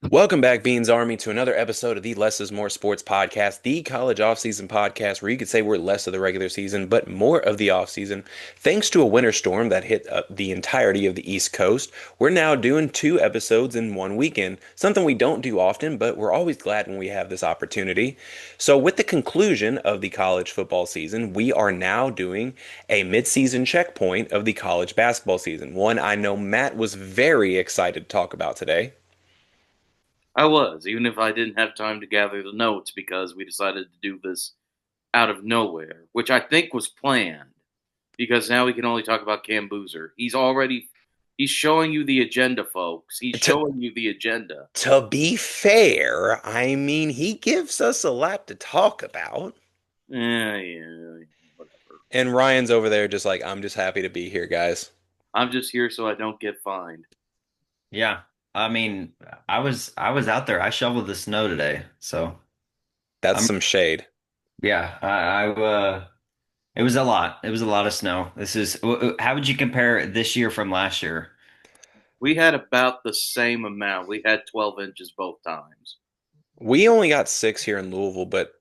Welcome back, Beans Army, to another episode of the Less is More Sports Podcast, the college offseason podcast where you could say we're less of the regular season, but more of the offseason. Thanks to a winter storm that hit the entirety of the East Coast, we're now doing two episodes in one weekend, something we don't do often, but we're always glad when we have this opportunity. So, with the conclusion of the college football season, we are now doing a midseason checkpoint of the college basketball season, one I know Matt was very excited to talk about today. I was, even if I didn't have time to gather the notes because we decided to do this out of nowhere, which I think was planned because now we can only talk about Cam Boozer. He's showing you the agenda, folks. He's To, showing you the agenda. To be fair, I mean, he gives us a lot to talk about. Yeah, whatever. And Ryan's over there just like, I'm just happy to be here, guys. I'm just here so I don't get fined. Yeah. I mean, I was out there. I shoveled the snow today. So That's I'm some shade. yeah, it was a lot. It was a lot of snow. How would you compare this year from last year? We had about the same amount. We had 12 inches both times. We only got six here in Louisville, but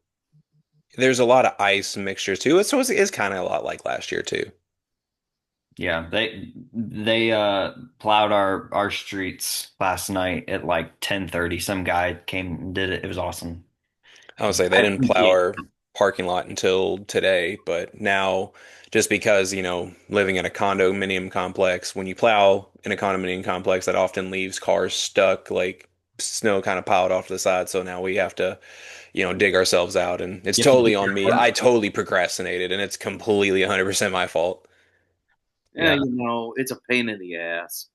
there's a lot of ice mixtures too. So it's kind of a lot like last year too. Yeah, they plowed our streets last night at like 10:30. Some guy came and did it. It was awesome. I would say they didn't plow Yeah. our parking lot until today, but now just because, living in a condominium complex, when you plow in a condominium complex, that often leaves cars stuck, like snow kind of piled off to the side. So now we have to, dig ourselves out, and it's You have to totally dig on your me. own. I totally procrastinated, and it's completely 100% my fault. Yeah, Yeah. it's a pain in the ass.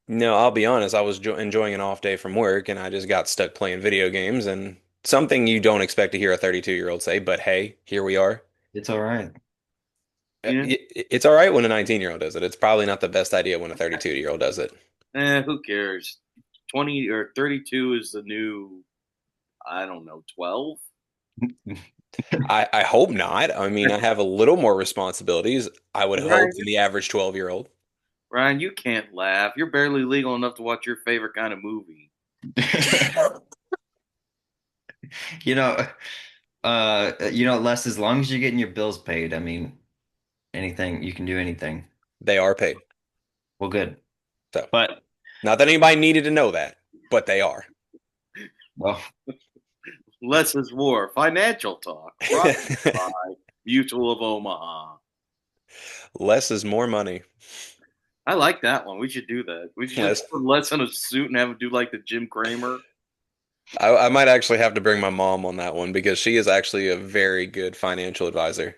No, I'll be honest, I was enjoying an off day from work, and I just got stuck playing video games, and something you don't expect to hear a 32-year-old say, but hey, here we are. It's all right. Yeah. It's all right when a 19-year-old does it. It's probably not the best idea when a 32-year-old does it. Who cares? 20 or 32 is the new, I don't know, 12? I hope not. I mean, I have a little more responsibilities, I would hope, Ryan, than the average 12-year-old. Ryan, you can't laugh. You're barely legal enough to watch your favorite kind of movie. You know, Les, as long as you're getting your bills paid, I mean, anything, you can do anything. They are paid. Well, good. So, But, not that anybody needed to know that, but they are. well, Less is more. Financial talk. Brought to you by Mutual of Omaha. Less is more money. I like that one. We should do that. We should just Less. put Les in a suit and have him do like the Jim Cramer. I might actually have to bring my mom on that one because she is actually a very good financial advisor.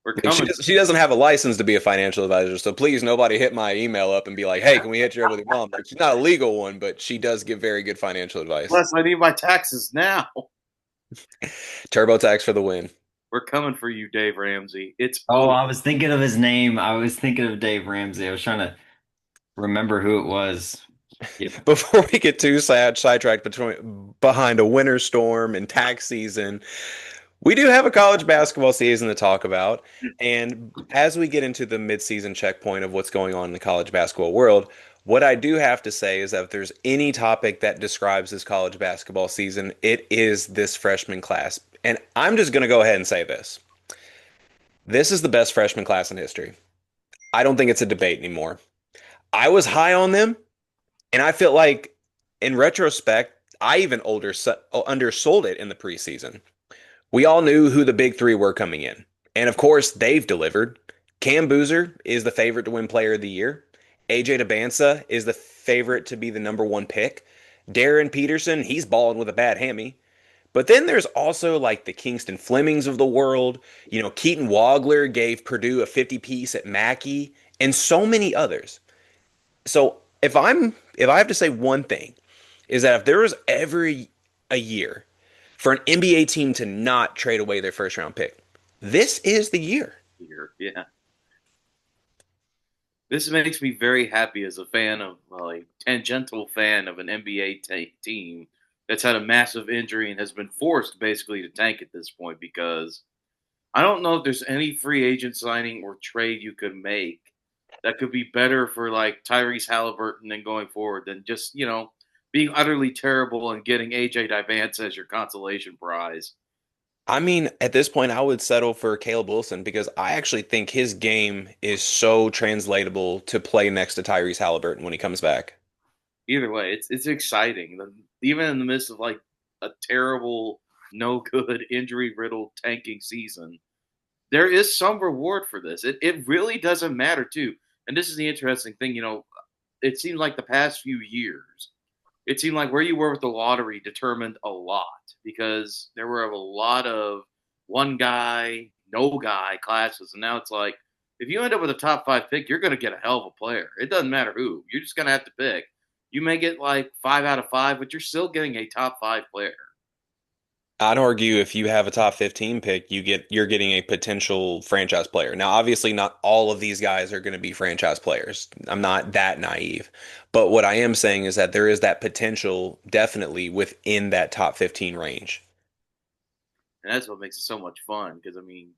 We're Like coming. she doesn't have a license to be a financial advisor, so please nobody hit my email up and be like, "Hey, can we hit you up with your mom?" Like she's not a legal one, but she does give very good financial advice. Les, I need my taxes now. TurboTax for the win. We're coming for you, Dave Ramsey. It's oh, over. I was thinking of his name. I was thinking of Dave Ramsey. I was trying to remember who it was. Yeah. Before we get too sidetracked behind a winter storm and tax season, we do have a college basketball season to talk about. And as we get into the midseason checkpoint of what's going on in the college basketball world, what I do have to say is that if there's any topic that describes this college basketball season, it is this freshman class. And I'm just going to go ahead and say this. This is the best freshman class in history. I don't think it's a debate anymore. I was high on them, and I feel like in retrospect, I even undersold it in the preseason. We all knew who the big three were coming in. And of course, they've delivered. Cam Boozer is the favorite to win player of the year. AJ Dabansa is the favorite to be the number one pick. Darren Peterson, he's balling with a bad hammy. But then there's also like the Kingston Flemings of the world. Keaton Wagler gave Purdue a 50 piece at Mackey, and so many others. So if I have to say one thing, is that if there was ever a year for an NBA team to not trade away their first round pick, this is the year. Here. Yeah. This makes me very happy as a fan of, like, tangential fan of an NBA team that's had a massive injury and has been forced basically to tank at this point because I don't know if there's any free agent signing or trade you could make that could be better for like Tyrese Halliburton and going forward than just being utterly terrible and getting AJ Divance as your consolation prize. I mean, at this point, I would settle for Caleb Wilson because I actually think his game is so translatable to play next to Tyrese Halliburton when he comes back. Either way, it's exciting. Even in the midst of like a terrible, no good, injury riddled tanking season, there is some reward for this. It really doesn't matter too. And this is the interesting thing, it seems like the past few years, it seemed like where you were with the lottery determined a lot because there were a lot of one guy, no guy classes. And now it's like, if you end up with a top five pick, you're going to get a hell of a player. It doesn't matter who. You're just going to have to pick. You may get like 5 out of 5, but you're still getting a top five player. I'd argue if you have a top 15 pick, you're getting a potential franchise player. Now, obviously, not all of these guys are going to be franchise players. I'm not that naive. But what I am saying is that there is that potential definitely within that top 15 range. And that's what makes it so much fun because, I mean,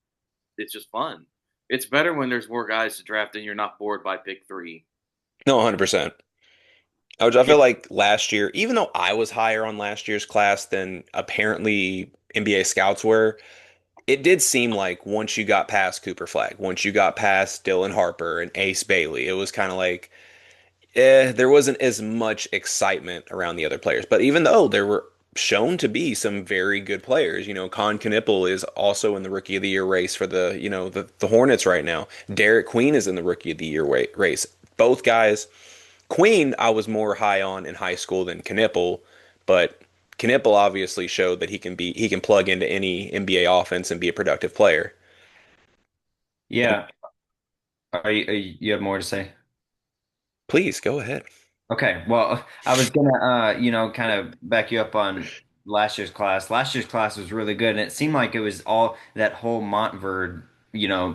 it's just fun. It's better when there's more guys to draft and you're not bored by pick three. No, 100%. I feel like last year, even though I was higher on last year's class than apparently NBA scouts were, it did seem like once you got past Cooper Flag, once you got past Dylan Harper and Ace Bailey, it was kind of like, there wasn't as much excitement around the other players. But even though there were shown to be some very good players, Con Knipple is also in the Rookie of the Year race for the Hornets right now. Derek Queen is in the Rookie of the Year race. Both guys. Queen, I was more high on in high school than Knipple, but Knipple obviously showed that he can plug into any NBA offense and be a productive player. And Yeah. You have more to say? please go ahead. Okay, well, I was gonna, kind of back you up on last year's class. Last year's class was really good, and it seemed like it was all that whole Montverde,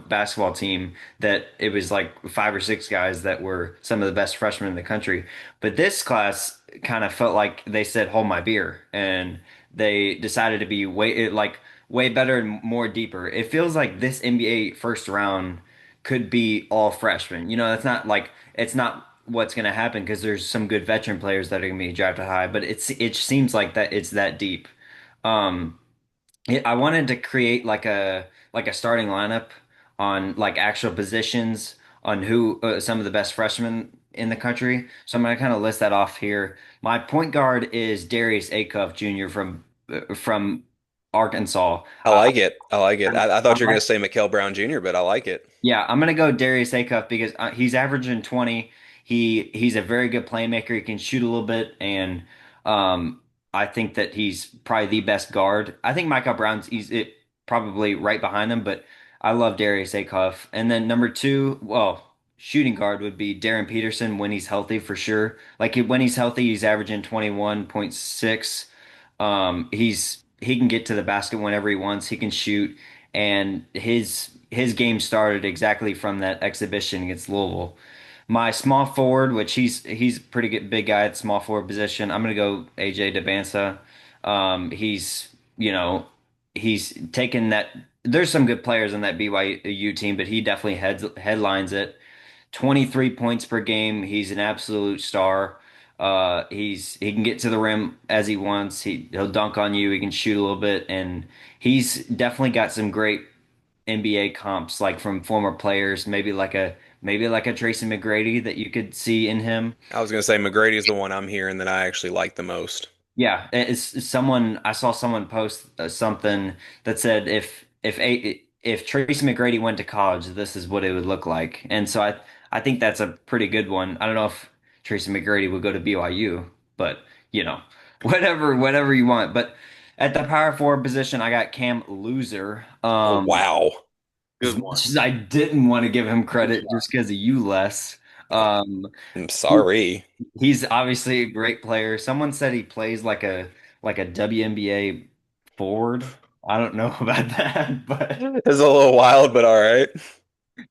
basketball team that it was like 5 or 6 guys that were some of the best freshmen in the country. But this class kind of felt like they said, "Hold my beer," and they decided to be way better and more deeper. It feels like this NBA first round could be all freshmen. That's not like it's not what's going to happen because there's some good veteran players that are going to be drafted high, but it seems like that it's that deep. Um, I wanted to create like a starting lineup on like actual positions on who some of the best freshmen in the country. So I'm going to kind of list that off here. My point guard is Darius Acuff Jr. from Arkansas. I like it. I like it. I thought you were I, going to say Mikael Brown Jr., but I like it. Yeah, I'm gonna go Darius Acuff because he's averaging 20. He's a very good playmaker. He can shoot a little bit, and um, I think that he's probably the best guard. I think Michael Brown's probably right behind him, but I love Darius Acuff. And then number two, well, shooting guard would be Darren Peterson when he's healthy for sure. Like when he's healthy, he's averaging 21.6. He can get to the basket whenever he wants. He can shoot, and his game started exactly from that exhibition against Louisville. My small forward, which he's a pretty good big guy at small forward position. I'm gonna go AJ Devansa. He's he's taken that. There's some good players on that BYU team, but he definitely headlines it. 23 points per game. He's an absolute star. He can get to the rim as he wants. He'll dunk on you. He can shoot a little bit, and he's definitely got some great NBA comps, like from former players. Maybe like a Tracy McGrady that you could see in him. I was going to say McGrady is the one I'm hearing that I actually like the most. Yeah, it's someone I saw someone post something that said if Tracy McGrady went to college, this is what it would look like. And so I think that's a pretty good one. I don't know if Tracy McGrady would go to BYU, but you know, whatever you want. But at the power forward position, I got Cam Loser. Oh, wow. As Good one. much as I didn't want to give him credit just because of you, Les. Um, I'm sorry. He's obviously a great player. Someone said he plays like a WNBA forward. I don't know about that, but It's a little wild, but all right.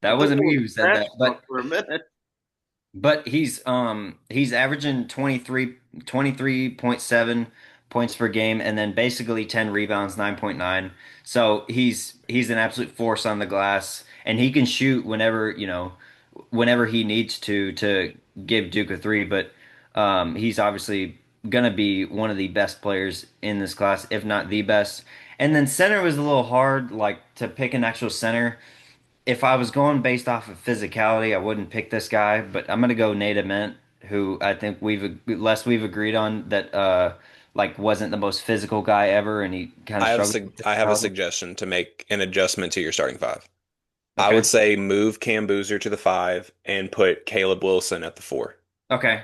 that Those wasn't me were who said trash that. talk But for a minute. but he's averaging 23.7 points per game and then basically 10 rebounds, 9.9. So he's an absolute force on the glass and he can shoot whenever he needs to give Duke a three, but he's obviously gonna be one of the best players in this class, if not the best. And then center was a little hard, like to pick an actual center. If I was going based off of physicality, I wouldn't pick this guy, but I'm gonna go Nate Ament, who I think we've agreed on that like wasn't the most physical guy ever, and he kind of struggled with I have a physicality. suggestion to make an adjustment to your starting five. I would Okay. say move Cam Boozer to the five and put Caleb Wilson at the four. Okay.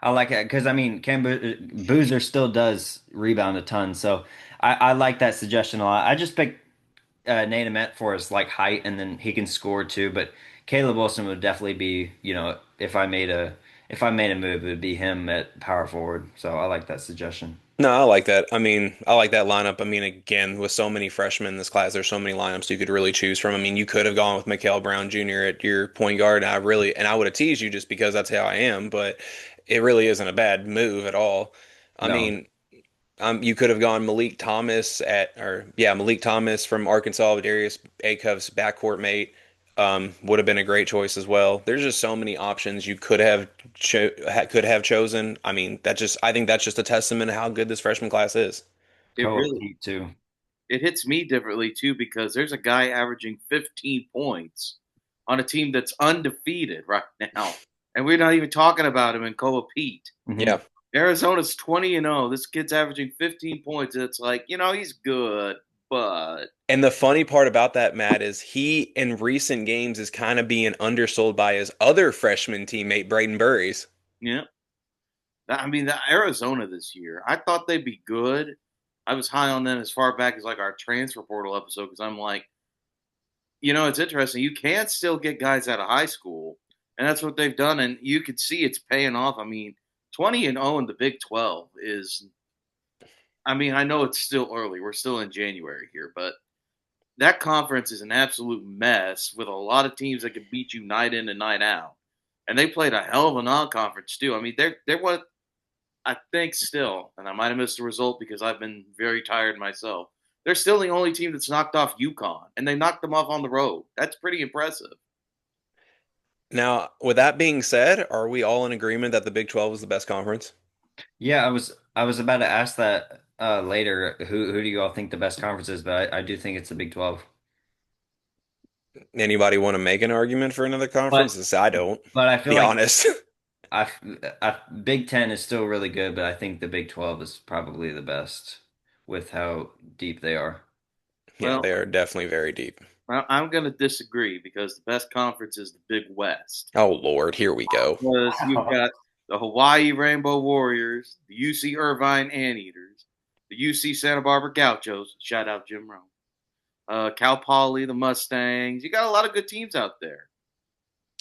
I like it because I mean, Boozer still does rebound a ton, so I like that suggestion a lot. I just picked Nate Ament for his like height, and then he can score too. But Caleb Wilson would definitely be, if I made a move, it would be him at power forward. So I like that suggestion. No, I like that. I mean, I like that lineup. I mean, again, with so many freshmen in this class, there's so many lineups you could really choose from. I mean, you could have gone with Mikael Brown Jr. at your point guard. And I would have teased you just because that's how I am, but it really isn't a bad move at all. I No. mean, you could have gone Malik Thomas from Arkansas, Darius Acuff's backcourt mate, would have been a great choice as well. There's just so many options you could have chosen. I mean, I think that's just a testament to how good this freshman class is. It Koa really Pete too. it hits me differently too because there's a guy averaging 15 points on a team that's undefeated right now, and we're not even talking about him in Koa Pete. Hmm. Yeah. Arizona's 20-0. This kid's averaging 15 points. It's like, he's good, but And the funny part about that, Matt, is he in recent games is kind of being undersold by his other freshman teammate, Braden Burries. yeah. I mean, the Arizona this year, I thought they'd be good. I was high on them as far back as like our transfer portal episode because I'm like, it's interesting. You can still get guys out of high school, and that's what they've done, and you could see it's paying off. I mean, 20-0 in the Big 12 is. I mean, I know it's still early. We're still in January here, but that conference is an absolute mess with a lot of teams that can beat you night in and night out. And they played a hell of a non-conference too. I mean, they're what I think still, and I might have missed the result because I've been very tired myself. They're still the only team that's knocked off UConn, and they knocked them off on the road. That's pretty impressive. Now, with that being said, are we all in agreement that the Big 12 is the best conference? Yeah, I was about to ask that later. Who do you all think the best conference is? But I do think it's the Big 12. Anybody want to make an argument for another But conference? I don't, but I feel be like honest. I, Big Ten is still really good, but I think the Big 12 is probably the best with how deep they are. Yeah, Well, they are definitely very deep. I'm going to disagree because the best conference is the Big West. Oh Lord, here we go. Because you've got the Hawaii Rainbow Warriors, the UC Irvine Anteaters, the UC Santa Barbara Gauchos. Shout out Jim Rome. Cal Poly, the Mustangs. You got a lot of good teams out there.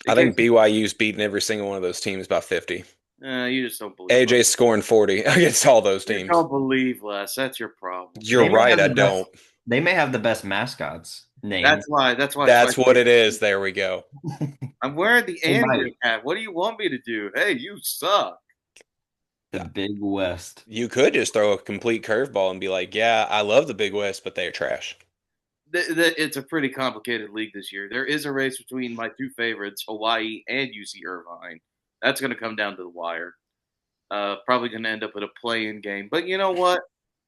I It think gets, BYU's beating every single one of those teams by 50. you just don't believe us. AJ's scoring 40 against all those You teams. don't believe Les. That's your problem. You're They may right, have I the best. don't. They may have the best mascots name. That's why it's That's like what it is. There we go. I'm wearing the They anteater might. hat. What do you want me to do? Hey, you suck. The Big West. You could just throw a complete curveball and be like, yeah, I love the Big West, but they're trash. It's a pretty complicated league this year. There is a race between my two favorites, Hawaii and UC Irvine. That's going to come down to the wire. Probably going to end up with a play-in game. But you know what?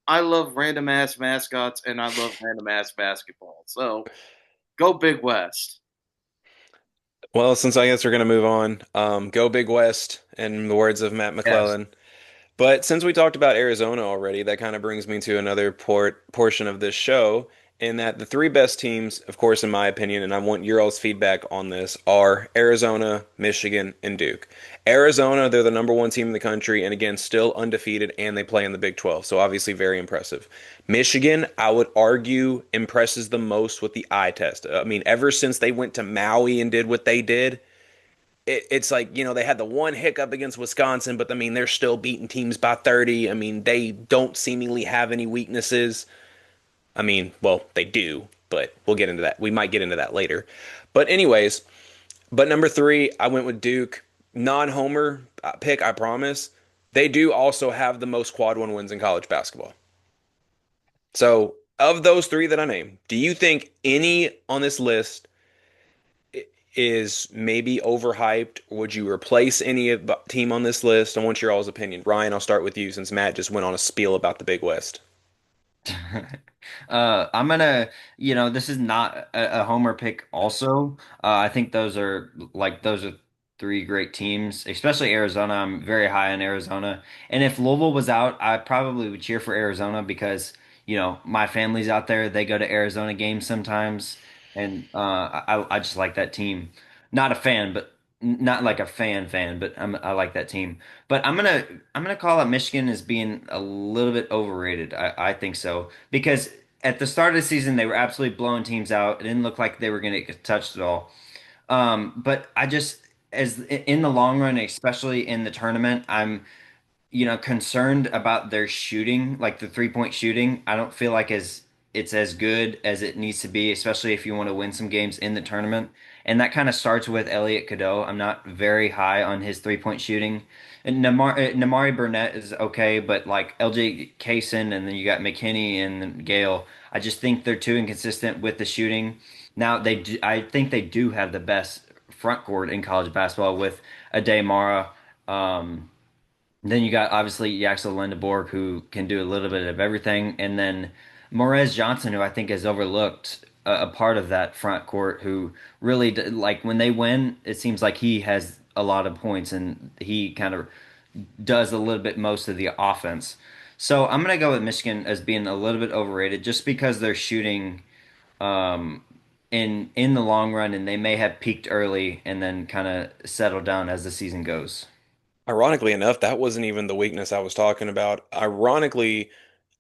I love random ass mascots and I love random ass basketball. So go Big West. Well, since I guess we're going to move on, go Big West, in the words of Matt Yes. McClellan. But since we talked about Arizona already, that kind of brings me to another portion of this show, in that the three best teams, of course, in my opinion, and I want your all's feedback on this, are Arizona, Michigan, and Duke. Arizona, they're the number one team in the country, and again, still undefeated, and they play in the Big 12, so obviously very impressive. Michigan, I would argue, impresses the most with the eye test. I mean, ever since they went to Maui and did what they did, it's like, they had the one hiccup against Wisconsin, but I mean, they're still beating teams by 30. I mean, they don't seemingly have any weaknesses. I mean, well, they do, but we'll get into that. We might get into that later. But, anyways, number three, I went with Duke. Non-homer pick, I promise. They do also have the most quad one wins in college basketball. So, of those three that I named, do you think any on this list is maybe overhyped? Would you replace any team on this list? I want your all's opinion. Ryan, I'll start with you since Matt just went on a spiel about the Big West. I'm gonna, this is not a homer pick also. I think those are three great teams, especially Arizona. I'm very high on Arizona. And if Louisville was out, I probably would cheer for Arizona because, my family's out there. They go to Arizona games sometimes, and I just like that team. Not a fan, but not like a fan, but I like that team. But I'm gonna call out Michigan as being a little bit overrated. I think so because at the start of the season they were absolutely blowing teams out. It didn't look like they were gonna get touched at all. But I just as in the long run, especially in the tournament, I'm concerned about their shooting, like the 3-point shooting. I don't feel like it's as good as it needs to be, especially if you want to win some games in the tournament. And that kind of starts with Elliot Cadeau. I'm not very high on his 3-point shooting. And Namari Burnett is okay, but like LJ Kaysen and then you got McKinney and then Gale, I just think they're too inconsistent with the shooting. Now I think they do have the best front court in college basketball with Ade Mara. Um, then you got obviously Yaxel Lendeborg, who can do a little bit of everything, and then Morez Johnson, who I think is overlooked a part of that front court, who really like when they win, it seems like he has a lot of points and he kind of does a little bit most of the offense. So I'm gonna go with Michigan as being a little bit overrated, just because they're shooting um, in the long run, and they may have peaked early and then kind of settle down as the season goes. Ironically enough, that wasn't even the weakness I was talking about. Ironically,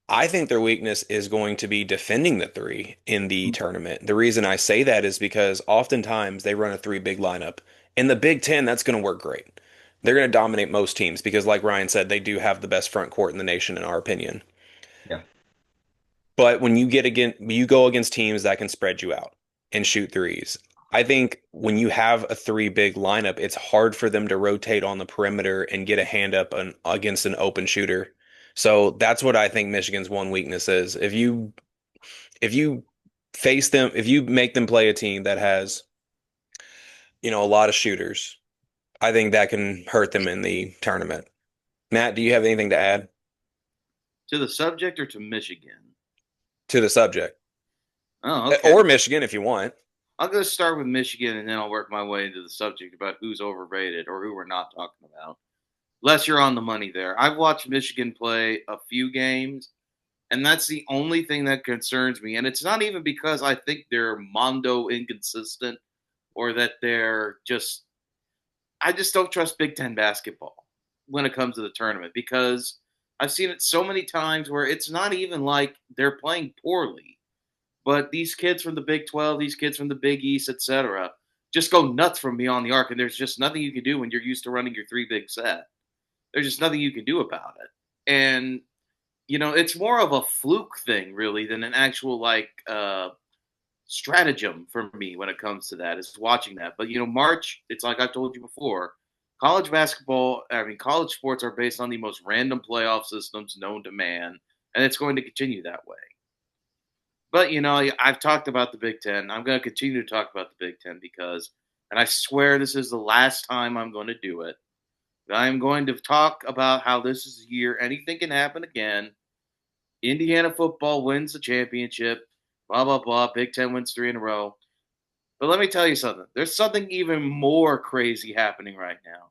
I think their weakness is going to be defending the three in the tournament. The reason I say that is because oftentimes they run a three big lineup. In the Big Ten, that's going to work great. They're going to dominate most teams because, like Ryan said, they do have the best front court in the nation, in our opinion. Yeah. But you go against teams that can spread you out and shoot threes. I think when you have a three big lineup, it's hard for them to rotate on the perimeter and get a hand up against an open shooter. So that's what I think Michigan's one weakness is. If you face them, if you make them play a team that has, a lot of shooters, I think that can hurt them in the tournament. Matt, do you have anything to add To the subject or to Michigan? to the subject? Oh, okay. Or Michigan if you want. I'll go start with Michigan and then I'll work my way into the subject about who's overrated or who we're not talking about. Les, you're on the money there. I've watched Michigan play a few games, and that's the only thing that concerns me. And it's not even because I think they're mondo inconsistent or that I just don't trust Big Ten basketball when it comes to the tournament because I've seen it so many times where it's not even like they're playing poorly. But these kids from the Big 12, these kids from the Big East, etc., just go nuts from beyond the arc, and there's just nothing you can do when you're used to running your three big set. There's just nothing you can do about it. And it's more of a fluke thing, really, than an actual stratagem for me when it comes to that. Is watching that. But March, it's like I've told you before. College sports are based on the most random playoff systems known to man, and it's going to continue that way. But I've talked about the Big Ten. I'm going to continue to talk about the Big Ten because, and I swear this is the last time I'm going to do it. I'm going to talk about how this is the year anything can happen again. Indiana football wins the championship. Blah blah blah. Big Ten wins 3 in a row. But let me tell you something. There's something even more crazy happening right now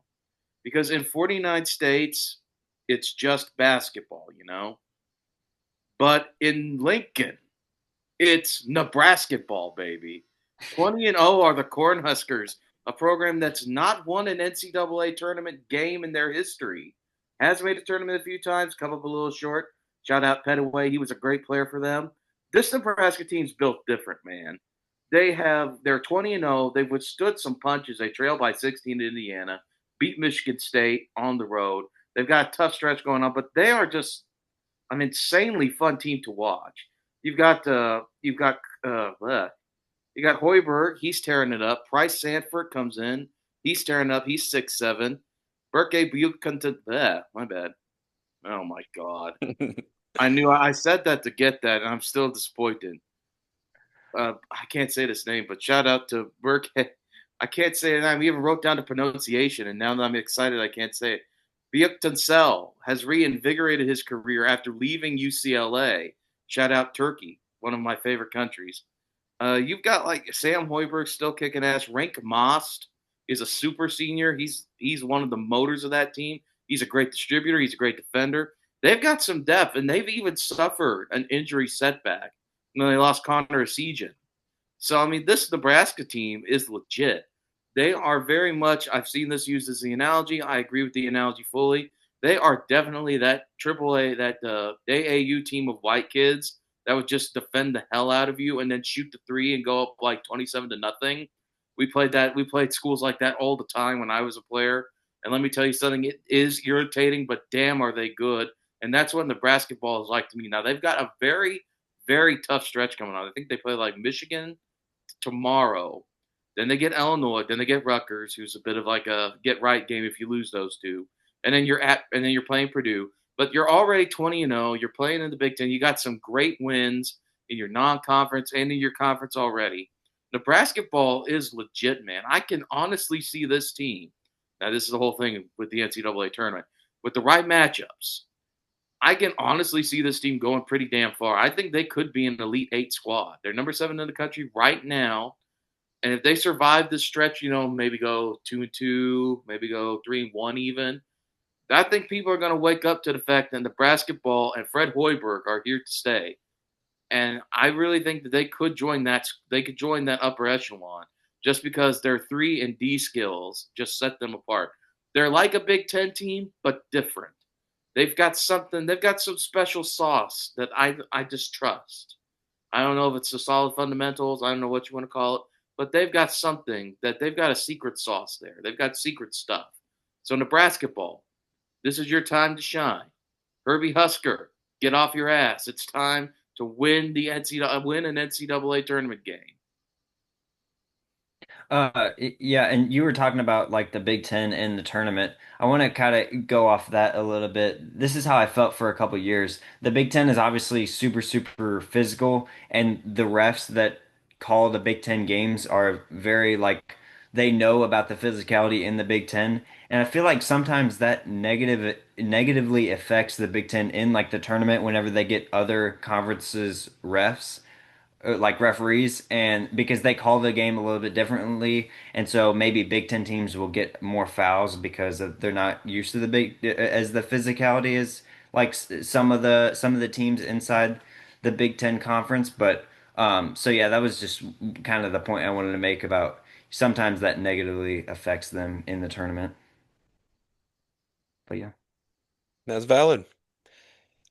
because in 49 states, it's just basketball. But in Lincoln, it's Nebraska ball, baby. 20-0 are the Cornhuskers, a program that's not won an NCAA tournament game in their history. Has made a tournament a few times, come up a little short. Shout out Petaway, he was a great player for them. This Nebraska team's built different, man. They're 20-0. They've withstood some punches. They trailed by 16 to Indiana, beat Michigan State on the road. They've got a tough stretch going on, but they are just an insanely fun team to watch. You got Hoiberg, he's tearing it up. Price Sanford comes in, he's tearing up. He's 6'7". Burke Buchanan, my bad. Oh my god, I knew I said that to get that, and I'm still disappointed. I can't say this name, but shout out to Burke I can't say it. I even wrote down the pronunciation, and now that I'm excited, I can't say it. Biuk Tunsel has reinvigorated his career after leaving UCLA. Shout out Turkey, one of my favorite countries. You've got like Sam Hoiberg still kicking ass. Rank Most is a super senior. He's one of the motors of that team. He's a great distributor. He's a great defender. They've got some depth, and they've even suffered an injury setback when they lost Connor Essegian. So I mean, this Nebraska team is legit. They are very much. I've seen this used as the analogy. I agree with the analogy fully. They are definitely that AAA, that AAU team of white kids that would just defend the hell out of you and then shoot the three and go up like 27-0. We played that. We played schools like that all the time when I was a player. And let me tell you something, it is irritating, but damn, are they good. And that's what Nebraska ball is like to me. Now, they've got a very, very tough stretch coming on. I think they play like Michigan tomorrow. Then they get Illinois. Then they get Rutgers, who's a bit of like a get right game if you lose those two. And then you're playing Purdue. But you're already 20-0. You're playing in the Big Ten. You got some great wins in your non-conference and in your conference already. Nebraska ball is legit, man. I can honestly see this team. Now, this is the whole thing with the NCAA tournament. With the right matchups, I can honestly see this team going pretty damn far. I think they could be an Elite Eight squad. They're number 7 in the country right now. And if they survive this stretch, maybe go 2-2, maybe go 3-1 even. I think people are going to wake up to the fact that Nebraska ball and Fred Hoiberg are here to stay. And I really think that they could join that. They could join that upper echelon just because their 3 and D skills just set them apart. They're like a Big Ten team, but different. They've got something. They've got some special sauce that I just trust. I don't know if it's the solid fundamentals. I don't know what you want to call it, but they've got something that they've got a secret sauce there. They've got secret stuff. So Nebraska ball, this is your time to shine. Herbie Husker, get off your ass. It's time to win win an NCAA tournament game. Yeah, and you were talking about like the Big Ten and the tournament. I want to kind of go off that a little bit. This is how I felt for a couple years. The Big Ten is obviously super, super physical, and the refs that call the Big Ten games are very like they know about the physicality in the Big Ten, and I feel like sometimes that negatively affects the Big Ten in like the tournament whenever they get other conferences refs like referees, and because they call the game a little bit differently, and so maybe Big Ten teams will get more fouls because they're not used to the big as the physicality is like some of the teams inside the Big Ten conference. But so yeah, that was just kind of the point I wanted to make about sometimes that negatively affects them in the tournament. But yeah. That's valid.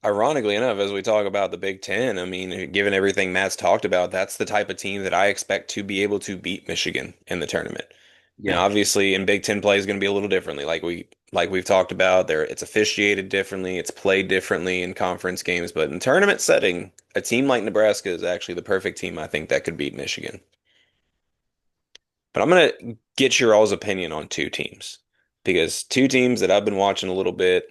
Ironically enough, as we talk about the Big Ten, I mean, given everything Matt's talked about, that's the type of team that I expect to be able to beat Michigan in the tournament. Now, Yeah. obviously, in Big Ten play is going to be a little differently, like we've talked about. There, it's officiated differently, it's played differently in conference games, but in tournament setting, a team like Nebraska is actually the perfect team I think that could beat Michigan. But I'm gonna get your all's opinion on two teams because two teams that I've been watching a little bit.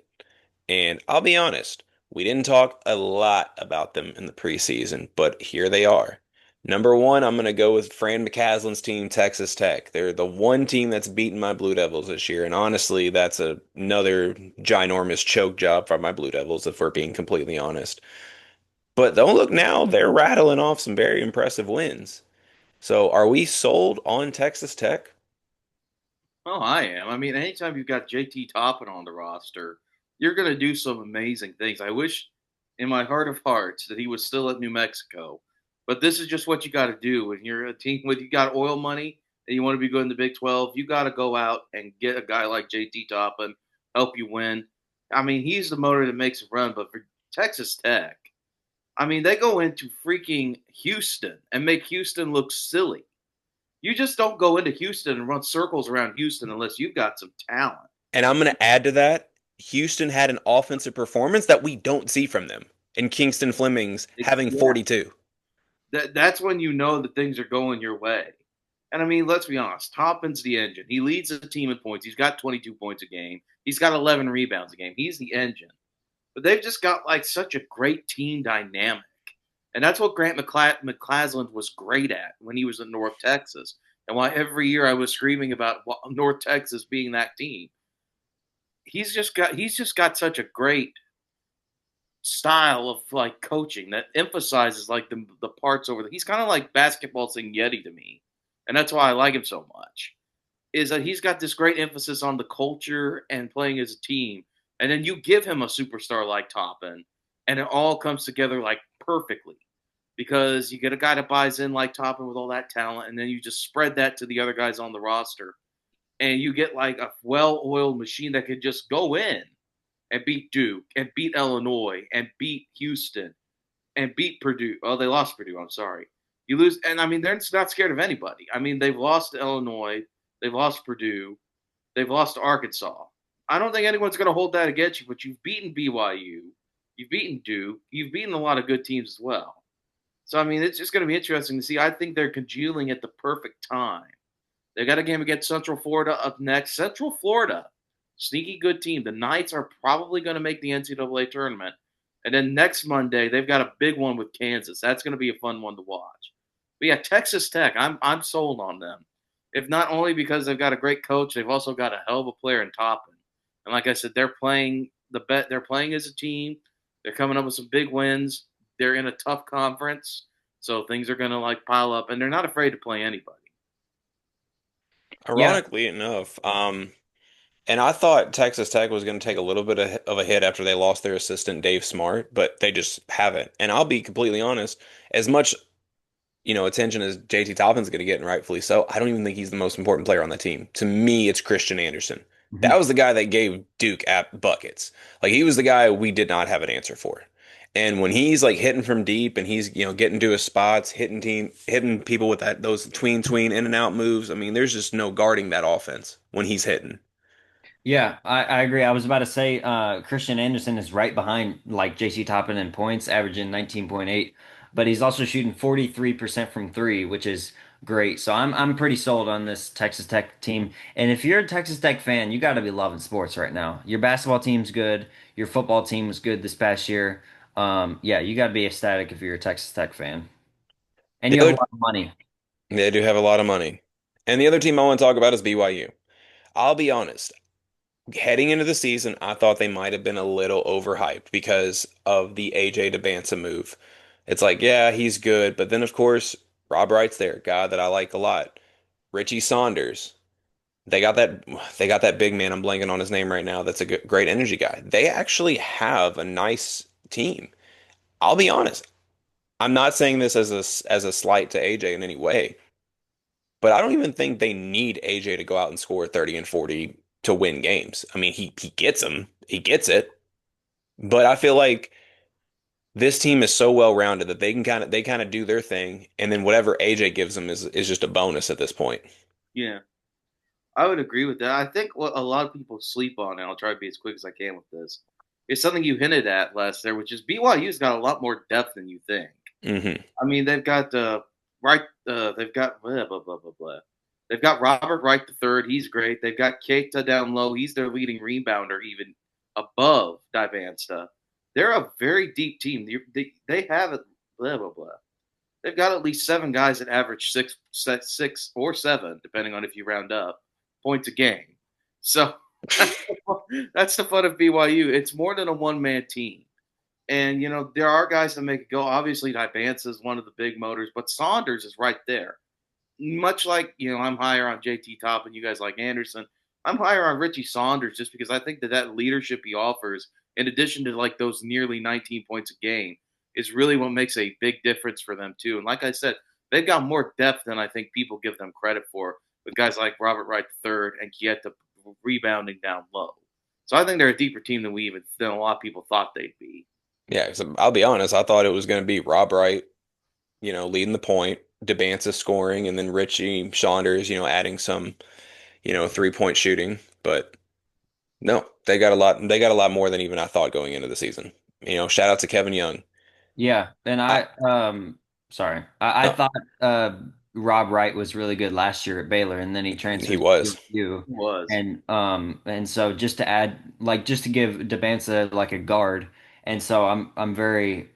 And I'll be honest, we didn't talk a lot about them in the preseason, but here they are. Number one, I'm going to go with Fran McCaslin's team, Texas Tech. They're the one team that's beaten my Blue Devils this year. And honestly, that's another ginormous choke job for my Blue Devils, if we're being completely honest. But don't look now, they're rattling off some very impressive wins. So are we sold on Texas Tech? Oh, I am. I mean, anytime you've got JT Toppin on the roster, you're going to do some amazing things. I wish in my heart of hearts that he was still at New Mexico. But this is just what you got to do when you're a team with you got oil money and you want to be good in the Big 12. You got to go out and get a guy like JT Toppin, help you win. I mean, he's the motor that makes it run. But for Texas Tech, I mean, they go into freaking Houston and make Houston look silly. You just don't go into Houston and run circles around Houston unless you've got some talent. And I'm going to add to that, Houston had an offensive performance that we don't see from them. And Kingston Fleming's having Yeah, 42. that's when you know that things are going your way. And I mean, let's be honest. Toppin's the engine. He leads the team in points. He's got 22 points a game. He's got 11 rebounds a game. He's the engine. But they've just got like such a great team dynamic. And that's what Grant McCasland was great at when he was in North Texas. and why every year I was screaming about North Texas being that team. He's just got such a great style of like coaching that emphasizes like the parts over. He's kind of like basketball Sing Yeti to me, and that's why I like him so much. Is that he's got this great emphasis on the culture and playing as a team, and then you give him a superstar like Toppin, and it all comes together like perfectly because you get a guy that buys in like Toppin with all that talent, and then you just spread that to the other guys on the roster, and you get like a well-oiled machine that can just go in and beat Duke and beat Illinois and beat Houston and beat Purdue. Oh, they lost Purdue. I'm sorry. You lose, and I mean they're not scared of anybody. I mean they've lost to Illinois, they've lost Purdue, they've lost to Arkansas. I don't think anyone's going to hold that against you. But you've beaten BYU, you've beaten Duke, you've beaten a lot of good teams as well. So I mean it's just going to be interesting to see. I think they're congealing at the perfect time. They got a game against Central Florida up next. Central Florida, sneaky good team. The Knights are probably going to make the NCAA tournament. And then next Monday, they've got a big one with Kansas. That's going to be a fun one to watch. But yeah, Texas Tech, I'm sold on them. If not only because they've got a great coach, they've also got a hell of a player in Toppin. And like I said, they're playing they're playing as a team. They're coming up with some big wins. They're in a tough conference, so things are going to like pile up, and they're not afraid to play anybody. Yeah, Ironically enough, and I thought Texas Tech was going to take a little bit of a hit after they lost their assistant Dave Smart, but they just haven't. And I'll be completely honest, as much attention as JT Toppin's going to get, and rightfully so, I don't even think he's the most important player on the team. To me, it's Christian Anderson. mhm. That was the guy that gave Duke at buckets. Like he was the guy we did not have an answer for. And when he's like hitting from deep and he's getting to his spots, hitting people with those tween in and out moves, I mean, there's just no guarding that offense when he's hitting. Yeah, I agree. I was about to say Christian Anderson is right behind like JC Toppin in points, averaging 19.8, but he's also shooting 43% from three, which is great. So I'm pretty sold on this Texas Tech team. And if you're a Texas Tech fan, you got to be loving sports right now. Your basketball team's good. Your football team was good this past year. Yeah, you got to be ecstatic if you're a Texas Tech fan. And The you have a other, lot of money. they do have a lot of money. And the other team I want to talk about is BYU. I'll be honest. Heading into the season, I thought they might have been a little overhyped because of the AJ DeBanza move. It's like, yeah, he's good, but then of course, Rob Wright's there, guy that I like a lot. Richie Saunders. They got that they got that big man, I'm blanking on his name right now, that's a great energy guy. They actually have a nice team. I'll be honest. I'm not saying this as a slight to AJ in any way, but I don't even think they need AJ to go out and score 30 and 40 to win games. I mean, he gets them. He gets it. But I feel like this team is so well rounded that they kind of do their thing, and then whatever AJ gives them is just a bonus at this point. Yeah. I would agree with that. I think what a lot of people sleep on, and I'll try to be as quick as I can with this, is something you hinted at last there, which is BYU's got a lot more depth than you think. Hmm. I mean, they've got they've got blah, blah, blah, blah, blah. They've got Robert Wright the third. He's great. They've got Keita down low. He's their leading rebounder, even above Divansta. They're a very deep team. They have it. Blah blah blah. They've got at least seven guys that average six or seven, depending on if you round up, points a game. So that's the fun of BYU. It's more than a one man team. And, there are guys that make it go. Obviously, Vance is one of the big motors, but Saunders is right there. Much like, I'm higher on JT Top and you guys like Anderson. I'm higher on Richie Saunders just because I think that leadership he offers, in addition to like those nearly 19 points a game, is really what makes a big difference for them too. And like I said, they've got more depth than I think people give them credit for, with guys like Robert Wright III and Kieta rebounding down low. So I think they're a deeper team than a lot of people thought they'd be. Yeah, so I'll be honest. I thought it was going to be Rob Wright, leading the point, Debanza scoring, and then Richie Saunders, adding some, 3-point shooting. But no, they got a lot. They got a lot more than even I thought going into the season. Shout out to Kevin Young. Yeah, and I, sorry, I no, thought Rob Wright was really good last year at Baylor, and then he he transferred to was. USU, It was. and so just to add, like, just to give Debanza like a guard, and so I'm very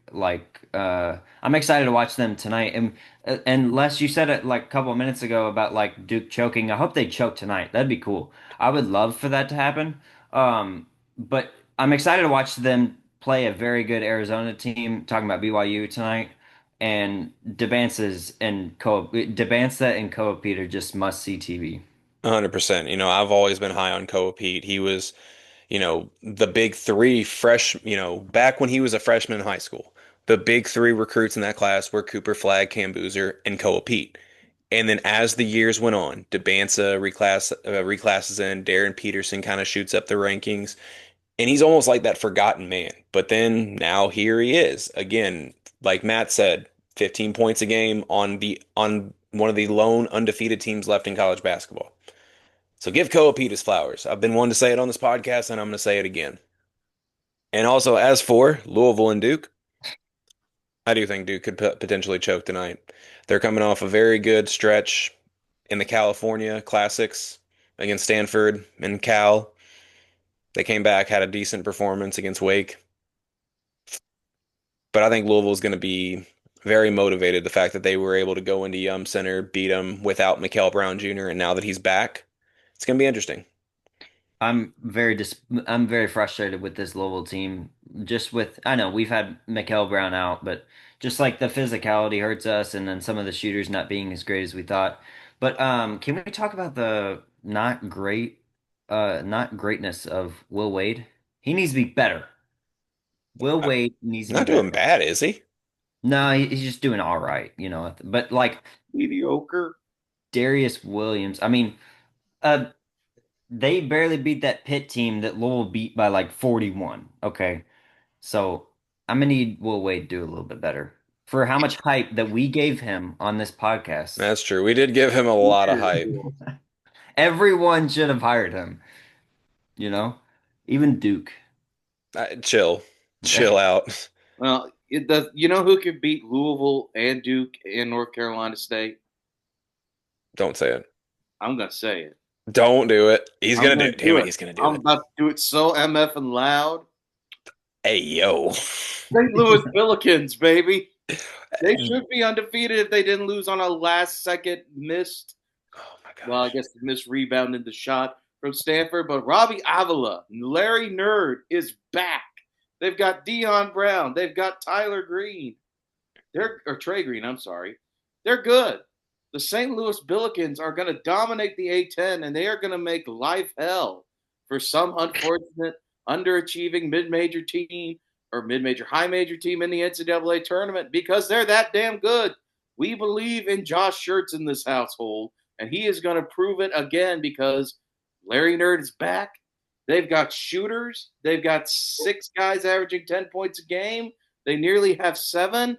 I'm excited to watch them tonight. And Les, you said it like a couple of minutes ago about like Duke choking. I hope they choke tonight. That'd be cool. I would love for that to happen. But I'm excited to watch them play a very good Arizona team. Talking about BYU tonight, and Debanza and Koa Pete are just must see TV. 100%. I've always been high on Koa Pete. He was, the big three back when he was a freshman in high school. The big three recruits in that class were Cooper Flagg, Cam Boozer, and Koa Pete. And then as the years went on, Debanza reclasses in, Darren Peterson kind of shoots up the rankings, and he's almost like that forgotten man. But then now here he is again, like Matt said, 15 points a game on one of the lone undefeated teams left in college basketball. So give Koa Pete his flowers. I've been one to say it on this podcast, and I'm going to say it again. And also, as for Louisville and Duke, I do think Duke could potentially choke tonight. They're coming off a very good stretch in the California Classics against Stanford and Cal. They came back, had a decent performance against Wake. But I think Louisville is going to be very motivated. The fact that they were able to go into Yum Center, beat them without Mikael Brown Jr., and now that he's back, it's going to be interesting. I'm very frustrated with this Louisville team. I know we've had Mikael Brown out, but just like the physicality hurts us, and then some of the shooters not being as great as we thought. But can we talk about the not greatness of Will Wade? He needs to be better. Will Wade needs to be Not doing better. bad, is he? No, he's just doing all right, But like Mediocre. Darius Williams, I mean, uh, they barely beat that Pitt team that Lowell beat by like 41. Okay. So I'm gonna need Will Wade to do a little bit better for how much hype that we gave him on this podcast. That's true. We did give him a lot of hype. Everyone should have hired him, you know? Even Duke. Chill. Chill out. Well, you know who could beat Louisville and Duke and North Carolina State? Don't say it. I'm gonna say it. Don't do it. He's I'm going to gonna do it. Damn do it. it. He's going to do I'm it. about to do it so MF and loud. Hey, yo. St. Louis Billikens, baby. They should be undefeated if they didn't lose on a last second missed. Oh, my gosh. Well, I guess missed rebound in the shot from Stanford. But Robbie Avila, Larry Nerd is back. They've got Dion Brown. They've got Tyler Green. Or Trey Green, I'm sorry. They're good. The St. Louis Billikens are going to dominate the A10, and they are going to make life hell for some unfortunate underachieving mid-major team or mid-major high-major team in the NCAA tournament because they're that damn good. We believe in Josh Schertz in this household, and he is going to prove it again because Larry Nerd is back. They've got shooters. They've got 6 guys averaging 10 points a game. They nearly have 7.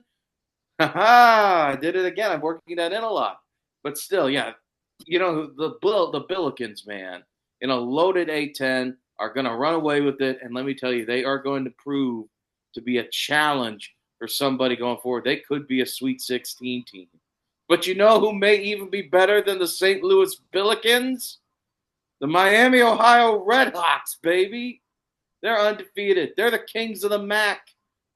I did it again. I'm working that in a lot. But still, yeah, the Billikens, man, in a loaded A10 are going to run away with it. And let me tell you, they are going to prove to be a challenge for somebody going forward. They could be a Sweet 16 team. But you know who may even be better than the St. Louis Billikens? The Miami, Ohio Redhawks, baby. They're undefeated. They're the kings of the MAC.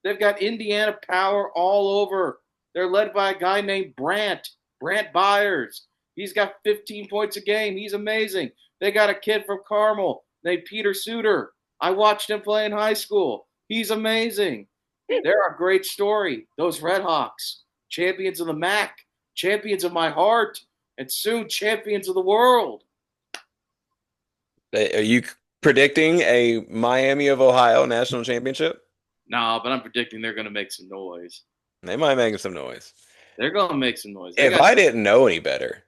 They've got Indiana power all over. They're led by a guy named Brant Byers. He's got 15 points a game. He's amazing. They got a kid from Carmel named Peter Suter. I watched him play in high school. He's amazing. They're a great story. Those Redhawks, champions of the MAC, champions of my heart, and soon champions of the world. Are you predicting a Miami of Ohio national championship? No, but I'm predicting they're going to make some noise. They might make some noise. They're going to make some noise. If I didn't know any better,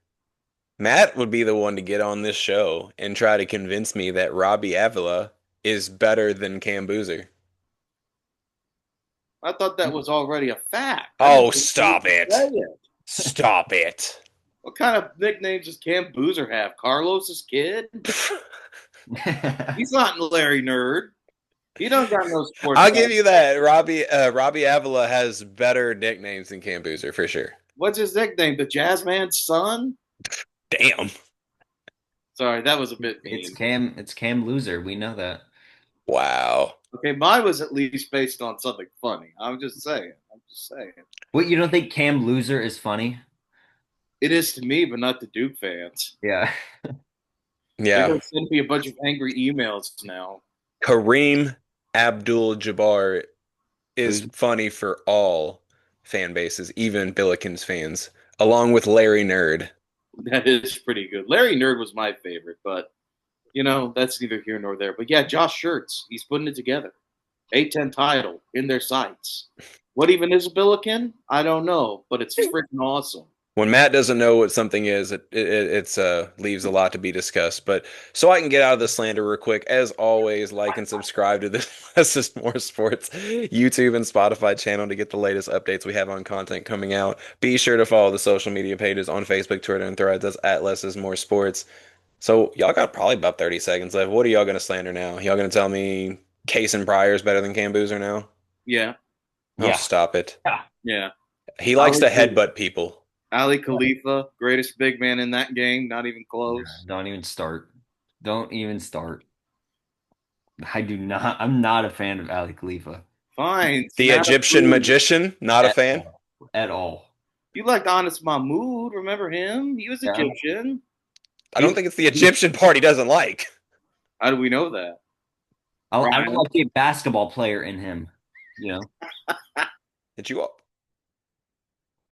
Matt would be the one to get on this show and try to convince me that Robbie Avila is better than Cam Boozer. I thought that was already a fact. Oh, stop it. Stop it. What kind of nicknames does Cam Boozer have? Carlos's kid? He's not Larry Nerd. He don't got no sports. I'll give you that. Robbie Avila has better nicknames than Cam Boozer for sure. What's his nickname? The Jazzman's son? Damn. Sorry, that was a bit mean. It's Cam Loser. We know that. Wow. Okay, mine was at least based on something funny. I'm just saying. What, you don't think Cam Loser is funny? It is to me, but not to Duke fans. Yeah. They're Yeah. gonna send me a bunch of angry emails now. Kareem Abdul-Jabbar is Who's funny for all fan bases, even Billikens fans, along with Larry Nerd. That is pretty good. Larry Nerd was my favorite, but that's neither here nor there. But yeah, Josh Schertz, he's putting it together. 8-10 title in their sights. What even is a Billiken? I don't know, but it's freaking awesome. When Matt doesn't know what something is, it's leaves a lot to be discussed. But so I can get out of the slander real quick, as always, like and subscribe to the Less is More Sports YouTube and Spotify channel to get the latest updates we have on content coming out. Be sure to follow the social media pages on Facebook, Twitter, and Threads. That's at Less is More Sports. So y'all got probably about 30 seconds left. What are y'all gonna slander now? Y'all gonna tell me Case and Pryor is better than Cam Boozer now? Yeah, Oh, Yeah. stop it. yeah. He likes to would agree. headbutt people. Ali Khalifa, greatest big man in that game, not even close. Don't even start. Don't even start. I'm not a fan of Ali Khalifa Fine. The snap Egyptian food. magician, not a At fan. at all. You liked Honest Mahmood, remember him? He was Yeah. Egyptian. I don't think it's the Egyptian part he doesn't like. How do we know that? I Right. would like to see a basketball player in him. You know, Did you